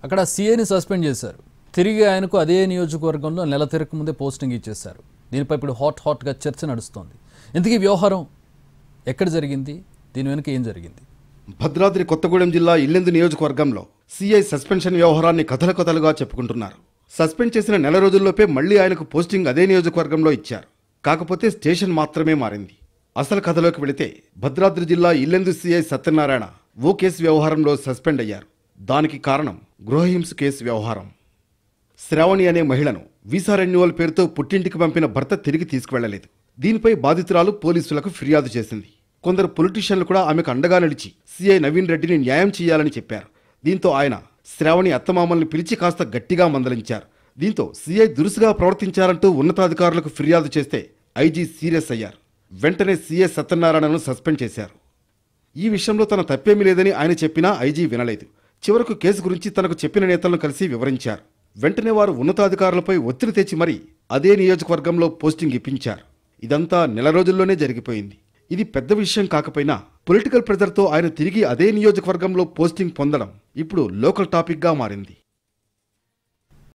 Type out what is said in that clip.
అక్కడ సీఏని సస్పెండ్ చేశారు. తిరిగి ఆయనకు అదే నియోజకవర్గంలో నెల తిరగక ముందే పోస్టింగ్ ఇచ్చేశారు. దీనిపై ఇప్పుడు హాట్గా చర్చ నడుస్తోంది. ఇంతకీ వ్యవహారం ఎక్కడ జరిగింది? దీని వెనుక ఏం జరిగింది? భద్రాద్రి కొత్తగూడెం జిల్లా ఇల్లెందు నియోజకవర్గంలో సీఐ సస్పెన్షన్ వ్యవహారాన్ని కథలుగా చెప్పుకుంటున్నారు. సస్పెండ్ చేసిన నెల రోజుల్లోపే మళ్లీ ఆయనకు పోస్టింగ్ అదే నియోజకవర్గంలో ఇచ్చారు. కాకపోతే స్టేషన్ మాత్రమే మారింది. అసలు కథలోకి వెళితే భద్రాద్రి జిల్లా ఇల్లెందు సీఐ సత్యనారాయణ ఓ కేసు వ్యవహారంలో సస్పెండ్ అయ్యారు. దానికి కారణం గృహహింస కేసు వ్యవహారం. శ్రావణి అనే మహిళను వీసా రెన్యువల్ పేరుతో పుట్టింటికి పంపిన భర్త తిరిగి తీసుకువెళ్లలేదు. దీనిపై బాధితురాలు పోలీసులకు ఫిర్యాదు చేసింది. కొందరు పొలిటీషియన్లు కూడా ఆమెకు అండగా నిలిచి సీఐ నవీన్ రెడ్డిని న్యాయం చేయాలని చెప్పారు. దీంతో ఆయన శ్రావణి అత్తమామల్ని పిలిచి కాస్త గట్టిగా మందలించారు. దీంతో సీఐ దురుసుగా ప్రవర్తించారంటూ ఉన్నతాధికారులకు ఫిర్యాదు చేస్తే ఐజీ సీరియస్ అయ్యారు. వెంటనే సీఐ సత్యనారాయణను సస్పెండ్ చేశారు. ఈ విషయంలో తన తప్పేమీ లేదని ఆయన చెప్పినా ఐజీ వినలేదు. చివరకు కేసు గురించి తనకు చెప్పిన నేతలను కలిసి వివరించారు. వెంటనే వారు ఉన్నతాధికారులపై ఒత్తిడి తెచ్చి మరీ అదే నియోజకవర్గంలో పోస్టింగ్ ఇప్పించారు. ఇదంతా నెల రోజుల్లోనే జరిగిపోయింది. ఇది పెద్ద విషయం కాకపోయినా పొలిటికల్ ప్రెజర్తో ఆయన తిరిగి అదే నియోజకవర్గంలో పోస్టింగ్ పొందడం ఇప్పుడు లోకల్ టాపిక్గా మారింది.